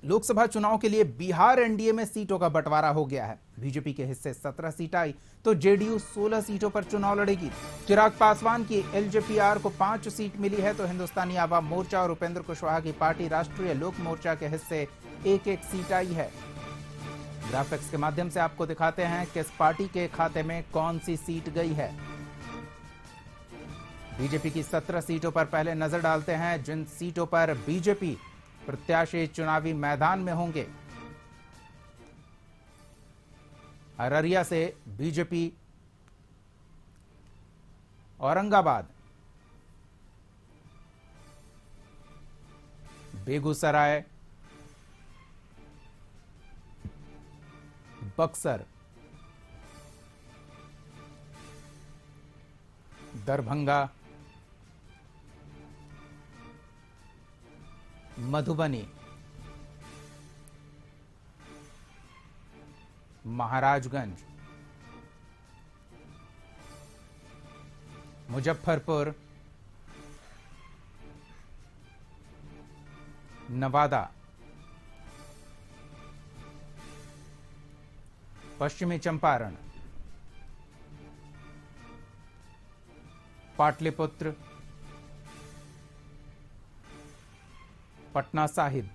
लोकसभा चुनाव के लिए बिहार एनडीए में सीटों का बंटवारा हो गया है। बीजेपी के हिस्से 17 सीट आई तो जेडीयू 16 सीटों पर चुनाव लड़ेगी। चिराग पासवान की एलजेपीआर को 5 सीट मिली है तो हिंदुस्तानी आवाम मोर्चा और उपेंद्र कुशवाहा की पार्टी राष्ट्रीय लोक मोर्चा के हिस्से एक एक सीट आई है। ग्राफिक्स के माध्यम से आपको दिखाते हैं किस पार्टी के खाते में कौन सी सीट गई है। बीजेपी की 17 सीटों पर पहले नजर डालते हैं जिन सीटों पर बीजेपी प्रत्याशी चुनावी मैदान में होंगे। अररिया से बीजेपी, औरंगाबाद, बेगूसराय, बक्सर, दरभंगा, मधुबनी, महाराजगंज, मुजफ्फरपुर, नवादा, पश्चिमी चंपारण, पाटलिपुत्र, पटना साहिब,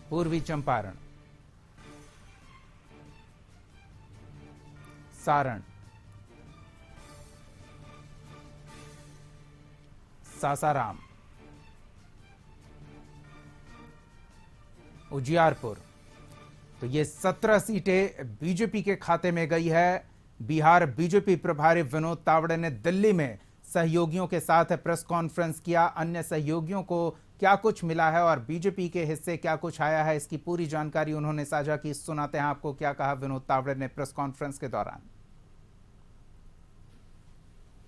पूर्वी चंपारण, सारण, सासाराम, उजियारपुर। तो ये 17 सीटें बीजेपी के खाते में गई है। बिहार बीजेपी प्रभारी विनोद तावड़े ने दिल्ली में सहयोगियों के साथ प्रेस कॉन्फ्रेंस किया। अन्य सहयोगियों को क्या कुछ मिला है और बीजेपी के हिस्से क्या कुछ आया है, इसकी पूरी जानकारी उन्होंने साझा की। सुनाते हैं आपको क्या कहा विनोद तावड़े ने प्रेस कॉन्फ्रेंस के दौरान।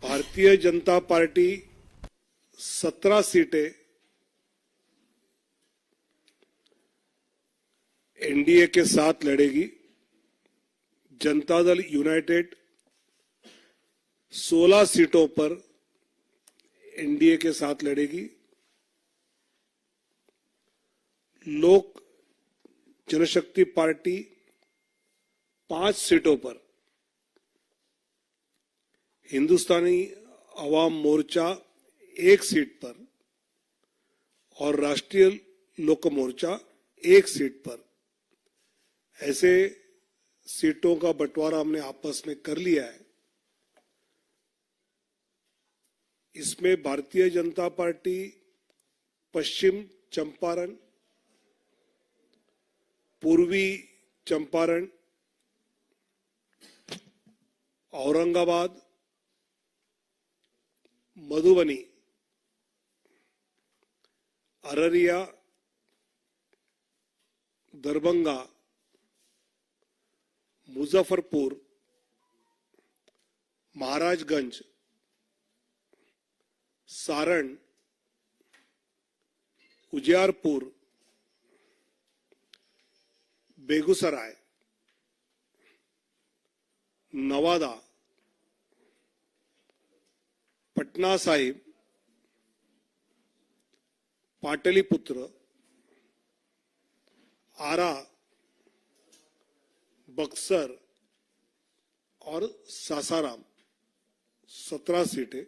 भारतीय जनता पार्टी 17 सीटें एनडीए के साथ लड़ेगी। जनता दल यूनाइटेड 16 सीटों पर एनडीए के साथ लड़ेगी। लोक जनशक्ति पार्टी 5 सीटों पर, हिंदुस्तानी अवाम मोर्चा 1 सीट पर और राष्ट्रीय लोक मोर्चा 1 सीट पर, ऐसे सीटों का बंटवारा हमने आपस में कर लिया है। इसमें भारतीय जनता पार्टी पश्चिम चंपारण, पूर्वी चंपारण, औरंगाबाद, मधुबनी, अररिया, दरभंगा, मुजफ्फरपुर, महाराजगंज, सारण, उजियारपुर, बेगूसराय, नवादा, पटना साहिब, पाटलिपुत्र, आरा, बक्सर और सासाराम 17 सीटें।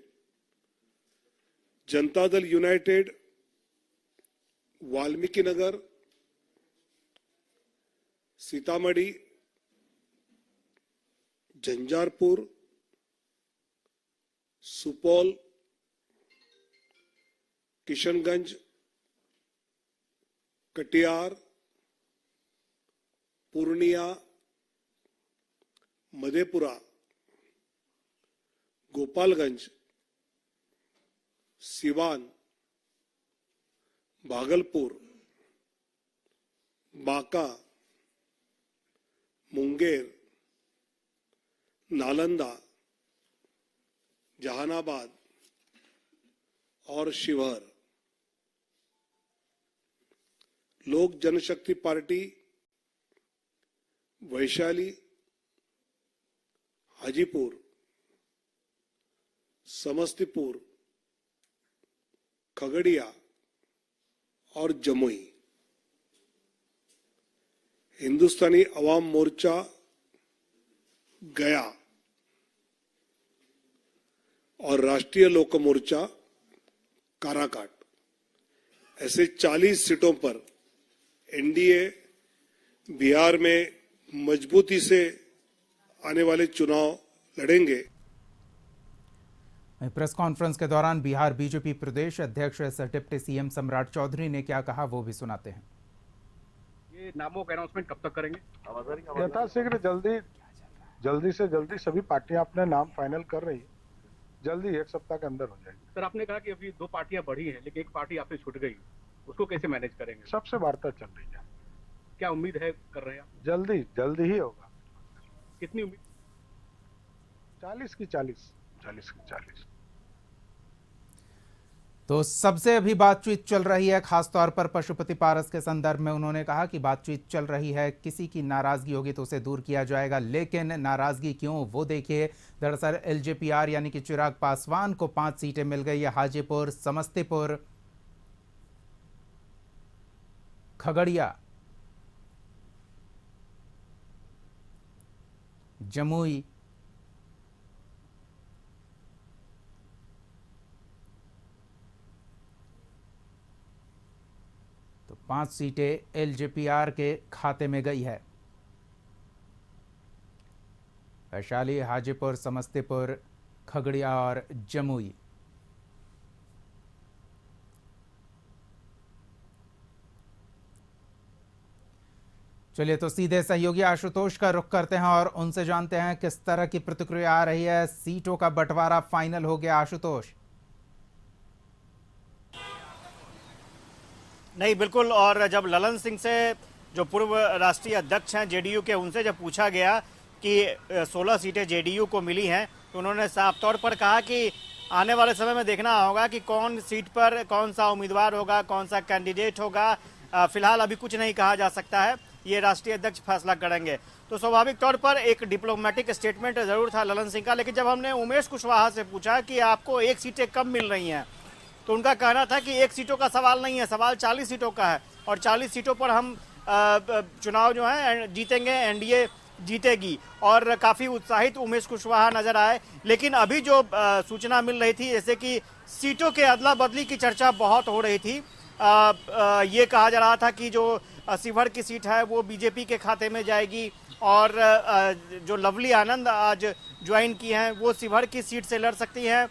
जनता दल यूनाइटेड वाल्मीकि नगर, सीतामढ़ी, झंझारपुर, सुपौल, किशनगंज, कटिहार, पूर्णिया, मधेपुरा, गोपालगंज, सिवान, भागलपुर, बांका, मुंगेर, नालंदा, जहानाबाद और शिवहर। लोक जनशक्ति पार्टी वैशाली, हाजीपुर, समस्तीपुर, खगड़िया और जमुई। हिंदुस्तानी अवाम मोर्चा गया और राष्ट्रीय लोक मोर्चा काराकाट, ऐसे 40 सीटों पर एनडीए बिहार में मजबूती से आने वाले चुनाव लड़ेंगे। प्रेस कॉन्फ्रेंस के दौरान बिहार बीजेपी प्रदेश अध्यक्ष डिप्टी सीएम सम्राट चौधरी ने क्या कहा वो भी सुनाते हैं। ये नामों का अनाउंसमेंट कब तक करेंगे? यथाशीघ्र जल्दी से जल्दी सभी पार्टियां अपने नाम फाइनल कर रही है, जल्दी 1 सप्ताह के अंदर हो जाएगी। सर, आपने कहा कि अभी 2 पार्टियां बढ़ी हैं लेकिन एक पार्टी आपसे छूट गई, उसको कैसे मैनेज करेंगे? सबसे वार्ता चल रही है, क्या उम्मीद है कर रहे हैं आप? जल्दी ही होगा। कितनी उम्मीद? 40 की 40। तो सबसे अभी बातचीत चल रही है, खासतौर पर पशुपति पारस के संदर्भ में उन्होंने कहा कि बातचीत चल रही है, किसी की नाराजगी होगी तो उसे दूर किया जाएगा, लेकिन नाराजगी क्यों वो देखिए। दरअसल एलजेपीआर यानी कि चिराग पासवान को 5 सीटें मिल गई है। हाजीपुर, समस्तीपुर, खगड़िया, जमुई, तो 5 सीटें एलजेपीआर के खाते में गई है। वैशाली, हाजीपुर, समस्तीपुर, खगड़िया और जमुई। चलिए तो सीधे सहयोगी आशुतोष का रुख करते हैं और उनसे जानते हैं किस तरह की प्रतिक्रिया आ रही है। सीटों का बंटवारा फाइनल हो गया, आशुतोष? नहीं, बिल्कुल। और जब ललन सिंह से, जो पूर्व राष्ट्रीय अध्यक्ष हैं जेडीयू के, उनसे जब पूछा गया कि 16 सीटें जेडीयू को मिली हैं, तो उन्होंने साफ तौर पर कहा कि आने वाले समय में देखना होगा कि कौन सीट पर कौन सा उम्मीदवार होगा, कौन सा कैंडिडेट होगा। फिलहाल अभी कुछ नहीं कहा जा सकता है, ये राष्ट्रीय अध्यक्ष फैसला करेंगे। तो स्वाभाविक तौर पर एक डिप्लोमेटिक स्टेटमेंट जरूर था ललन सिंह का, लेकिन जब हमने उमेश कुशवाहा से पूछा कि आपको 1 सीटें कब मिल रही हैं, तो उनका कहना था कि 1 सीटों का सवाल नहीं है, सवाल 40 सीटों का है और 40 सीटों पर हम चुनाव जो है जीतेंगे, एनडीए जीतेगी। और काफ़ी उत्साहित उमेश कुशवाहा नजर आए। लेकिन अभी जो सूचना मिल रही थी, जैसे कि सीटों के अदला बदली की चर्चा बहुत हो रही थी। ये कहा जा रहा था कि जो शिवहर की सीट है वो बीजेपी के खाते में जाएगी और जो लवली आनंद आज ज्वाइन की हैं वो शिवहर की सीट से लड़ सकती हैं।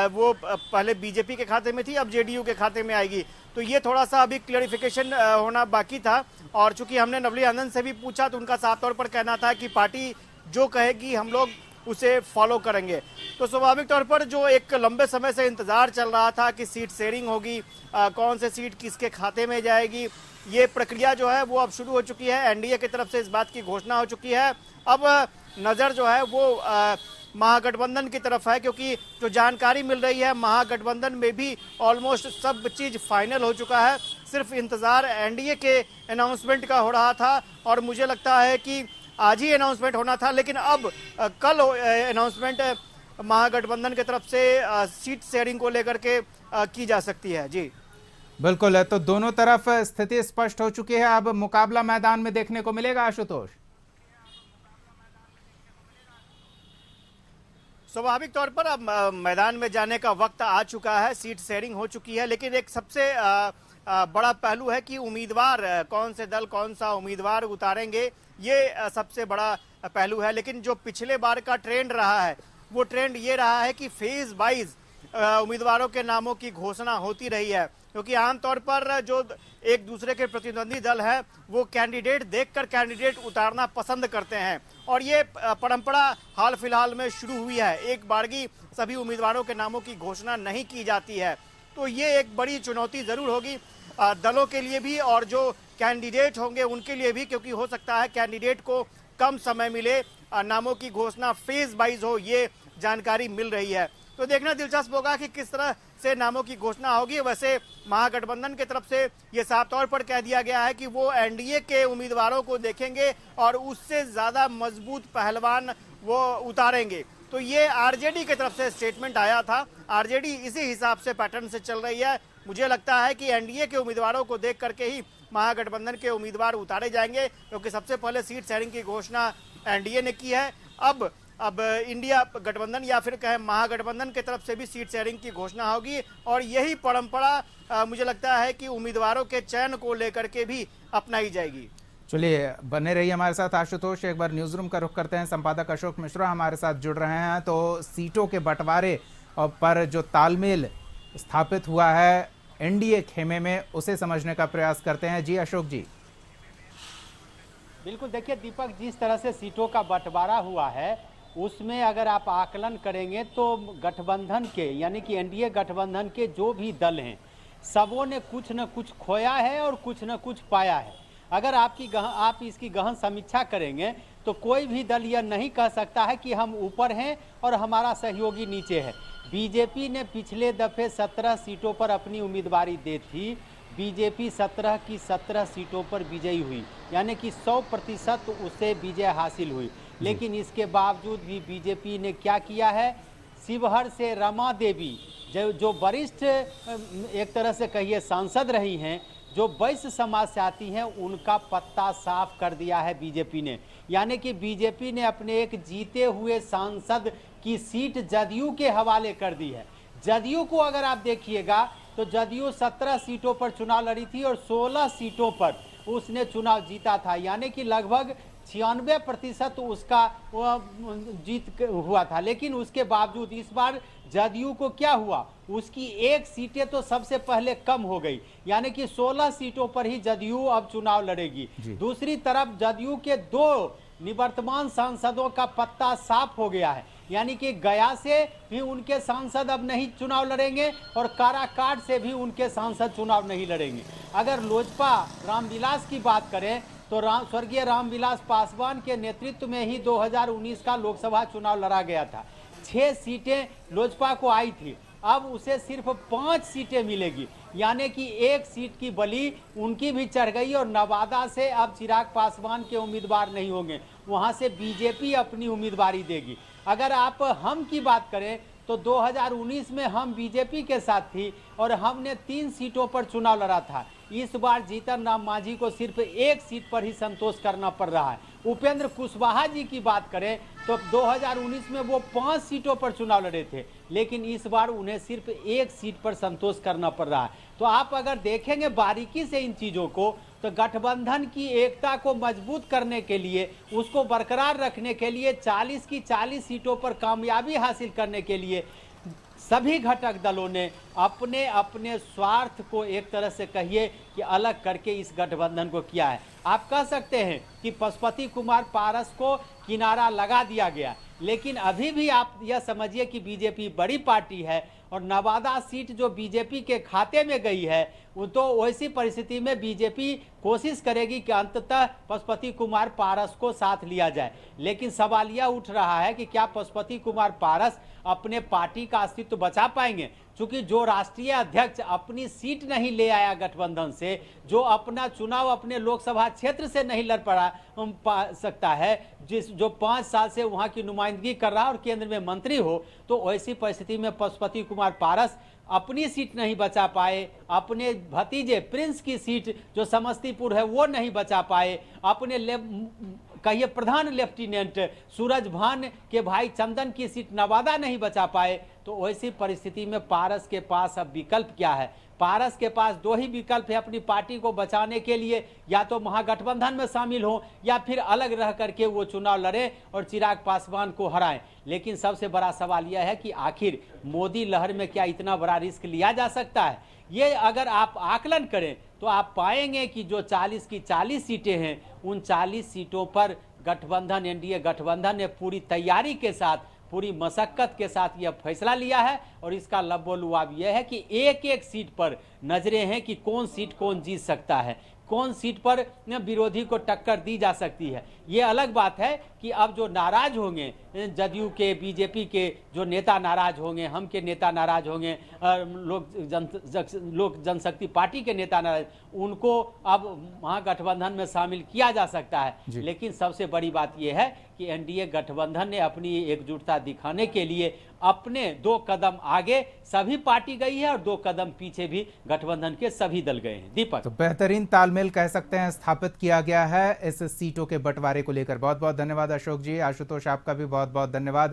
वो पहले बीजेपी के खाते में थी, अब जेडीयू के खाते में आएगी। तो ये थोड़ा सा अभी क्लियरिफिकेशन होना बाकी था। और चूंकि हमने लवली आनंद से भी पूछा तो उनका साफ तौर पर कहना था कि पार्टी जो कहेगी हम लोग उसे फॉलो करेंगे। तो स्वाभाविक तौर पर जो एक लंबे समय से इंतजार चल रहा था कि सीट शेयरिंग होगी, कौन से सीट किसके खाते में जाएगी, ये प्रक्रिया जो है वो अब शुरू हो चुकी है। एनडीए की तरफ से इस बात की घोषणा हो चुकी है। अब नज़र जो है वो महागठबंधन की तरफ है, क्योंकि जो जानकारी मिल रही है महागठबंधन में भी ऑलमोस्ट सब चीज़ फाइनल हो चुका है। सिर्फ इंतज़ार एनडीए के अनाउंसमेंट का हो रहा था और मुझे लगता है कि आज ही अनाउंसमेंट होना था, लेकिन अब कल अनाउंसमेंट महागठबंधन की तरफ से सीट शेयरिंग को लेकर के की जा सकती है। जी बिल्कुल है, तो दोनों तरफ स्थिति स्पष्ट हो चुकी है। अब मुकाबला मैदान में देखने को मिलेगा, आशुतोष? स्वाभाविक तौर पर अब मैदान में जाने का वक्त आ चुका है, सीट शेयरिंग हो चुकी है। लेकिन एक सबसे बड़ा पहलू है कि उम्मीदवार कौन से दल कौन सा उम्मीदवार उतारेंगे, ये सबसे बड़ा पहलू है। लेकिन जो पिछले बार का ट्रेंड रहा है वो ट्रेंड ये रहा है कि फेज वाइज उम्मीदवारों के नामों की घोषणा होती रही है, क्योंकि आमतौर पर जो एक दूसरे के प्रतिद्वंदी दल है वो कैंडिडेट देखकर कैंडिडेट उतारना पसंद करते हैं और ये परंपरा हाल फिलहाल में शुरू हुई है। एक बारगी सभी उम्मीदवारों के नामों की घोषणा नहीं की जाती है। तो ये एक बड़ी चुनौती जरूर होगी दलों के लिए भी और जो कैंडिडेट होंगे उनके लिए भी, क्योंकि हो सकता है कैंडिडेट को कम समय मिले, नामों की घोषणा फेज वाइज हो, ये जानकारी मिल रही है। तो देखना दिलचस्प होगा कि किस तरह से नामों की घोषणा होगी। वैसे महागठबंधन की तरफ से ये साफ तौर पर कह दिया गया है कि वो एनडीए के उम्मीदवारों को देखेंगे और उससे ज्यादा मजबूत पहलवान वो उतारेंगे। तो ये आरजेडी की तरफ से स्टेटमेंट आया था। आरजेडी इसी हिसाब से पैटर्न से चल रही है, मुझे लगता है कि एनडीए के उम्मीदवारों को देख करके ही महागठबंधन के उम्मीदवार उतारे जाएंगे, क्योंकि सबसे पहले सीट शेयरिंग की घोषणा एनडीए ने की है। अब इंडिया गठबंधन या फिर कहें महागठबंधन की तरफ से भी सीट शेयरिंग की घोषणा होगी, और यही परंपरा मुझे लगता है कि उम्मीदवारों के चयन को लेकर के भी अपनाई जाएगी। चलिए, बने रहिए हमारे साथ आशुतोष। एक बार न्यूज़ रूम का रुख करते हैं। संपादक अशोक मिश्रा हमारे साथ जुड़ रहे हैं। तो सीटों के बंटवारे पर जो तालमेल स्थापित हुआ है एनडीए खेमे में, उसे समझने का प्रयास करते हैं। जी अशोक जी। बिल्कुल, देखिए दीपक, जिस तरह से सीटों का बंटवारा हुआ है उसमें अगर आप आकलन करेंगे तो गठबंधन के यानी कि एनडीए गठबंधन के जो भी दल हैं सबों ने कुछ न कुछ खोया है और कुछ न कुछ पाया है। अगर आप इसकी गहन समीक्षा करेंगे तो कोई भी दल यह नहीं कह सकता है कि हम ऊपर हैं और हमारा सहयोगी नीचे है। बीजेपी ने पिछले दफे 17 सीटों पर अपनी उम्मीदवारी दी थी। बीजेपी 17 की 17 सीटों पर विजयी हुई, यानी कि 100% उसे विजय हासिल हुई। लेकिन इसके बावजूद भी बीजेपी ने क्या किया है, शिवहर से रमा देवी जो वरिष्ठ एक तरह से कहिए सांसद रही हैं, जो वैश्य समाज से आती हैं, उनका पत्ता साफ कर दिया है बीजेपी ने। यानी कि बीजेपी ने अपने एक जीते हुए सांसद की सीट जदयू के हवाले कर दी है। जदयू को अगर आप देखिएगा तो जदयू 17 सीटों पर चुनाव लड़ी थी और 16 सीटों पर उसने चुनाव जीता था, यानी कि लगभग 96% उसका जीत हुआ था। लेकिन उसके बावजूद इस बार जदयू को क्या हुआ, उसकी एक सीटें तो सबसे पहले कम हो गई, यानी कि 16 सीटों पर ही जदयू अब चुनाव लड़ेगी। दूसरी तरफ जदयू के 2 निवर्तमान सांसदों का पत्ता साफ हो गया है, यानी कि गया से भी उनके सांसद अब नहीं चुनाव लड़ेंगे और काराकाट से भी उनके सांसद चुनाव नहीं लड़ेंगे। अगर लोजपा रामविलास की बात करें तो स्वर्गीय रामविलास पासवान के नेतृत्व में ही 2019 का लोकसभा चुनाव लड़ा गया था। 6 सीटें लोजपा को आई थी, अब उसे सिर्फ 5 सीटें मिलेगी, यानी कि 1 सीट की बलि उनकी भी चढ़ गई और नवादा से अब चिराग पासवान के उम्मीदवार नहीं होंगे, वहां से बीजेपी अपनी उम्मीदवारी देगी। अगर आप हम की बात करें तो 2019 में हम बीजेपी के साथ थी और हमने 3 सीटों पर चुनाव लड़ा था। इस बार जीतन राम मांझी को सिर्फ 1 सीट पर ही संतोष करना पड़ रहा है। उपेंद्र कुशवाहा जी की बात करें तो 2019 में वो 5 सीटों पर चुनाव लड़े थे, लेकिन इस बार उन्हें सिर्फ 1 सीट पर संतोष करना पड़ रहा है। तो आप अगर देखेंगे बारीकी से इन चीज़ों को तो गठबंधन की एकता को मजबूत करने के लिए, उसको बरकरार रखने के लिए, 40 की 40 सीटों पर कामयाबी हासिल करने के लिए सभी घटक दलों ने अपने अपने स्वार्थ को एक तरह से कहिए कि अलग करके इस गठबंधन को किया है। आप कह सकते हैं कि पशुपति कुमार पारस को किनारा लगा दिया गया, लेकिन अभी भी आप यह समझिए कि बीजेपी बड़ी पार्टी है और नवादा सीट जो बीजेपी के खाते में गई है, वो तो वैसी परिस्थिति में बीजेपी कोशिश करेगी कि अंततः पशुपति कुमार पारस को साथ लिया जाए। लेकिन सवाल यह उठ रहा है कि क्या पशुपति कुमार पारस अपने पार्टी का अस्तित्व बचा पाएंगे, क्योंकि जो राष्ट्रीय अध्यक्ष अपनी सीट नहीं ले आया गठबंधन से, जो अपना चुनाव अपने लोकसभा क्षेत्र से नहीं लड़ पा सकता है, जो 5 साल से वहां की नुमाइंदगी कर रहा है और केंद्र में मंत्री हो, तो ऐसी परिस्थिति में पशुपति कुमार पारस अपनी सीट नहीं बचा पाए, अपने भतीजे प्रिंस की सीट जो समस्तीपुर है वो नहीं बचा पाए, अपने कहिए प्रधान लेफ्टिनेंट सूरज भान के भाई चंदन की सीट नवादा नहीं बचा पाए। तो ऐसी परिस्थिति में पारस के पास अब विकल्प क्या है? पारस के पास 2 ही विकल्प है अपनी पार्टी को बचाने के लिए, या तो महागठबंधन में शामिल हो या फिर अलग रह करके वो चुनाव लड़े और चिराग पासवान को हराएं। लेकिन सबसे बड़ा सवाल यह है कि आखिर मोदी लहर में क्या इतना बड़ा रिस्क लिया जा सकता है? ये अगर आप आकलन करें तो आप पाएंगे कि जो 40 की 40 सीटें हैं, उन 40 सीटों पर गठबंधन, एनडीए गठबंधन ने पूरी तैयारी के साथ, पूरी मशक्कत के साथ यह फैसला लिया है और इसका लबोलुआब यह है कि एक एक सीट पर नजरें हैं कि कौन सीट कौन जीत सकता है, कौन सीट पर विरोधी को टक्कर दी जा सकती है। ये अलग बात है कि अब जो नाराज होंगे, जदयू के, बीजेपी के जो नेता नाराज होंगे, हम के नेता नाराज होंगे, लोक जनशक्ति पार्टी के नेता नाराज, उनको अब महागठबंधन में शामिल किया जा सकता है। लेकिन सबसे बड़ी बात यह है कि एनडीए गठबंधन ने अपनी एकजुटता दिखाने के लिए अपने 2 कदम आगे सभी पार्टी गई है और 2 कदम पीछे भी गठबंधन के सभी दल गए हैं। दीपक, तो बेहतरीन तालमेल कह सकते हैं स्थापित किया गया है इस सीटों के बंटवारे को लेकर। बहुत बहुत धन्यवाद अशोक जी। आशुतोष, आपका भी बहुत बहुत धन्यवाद।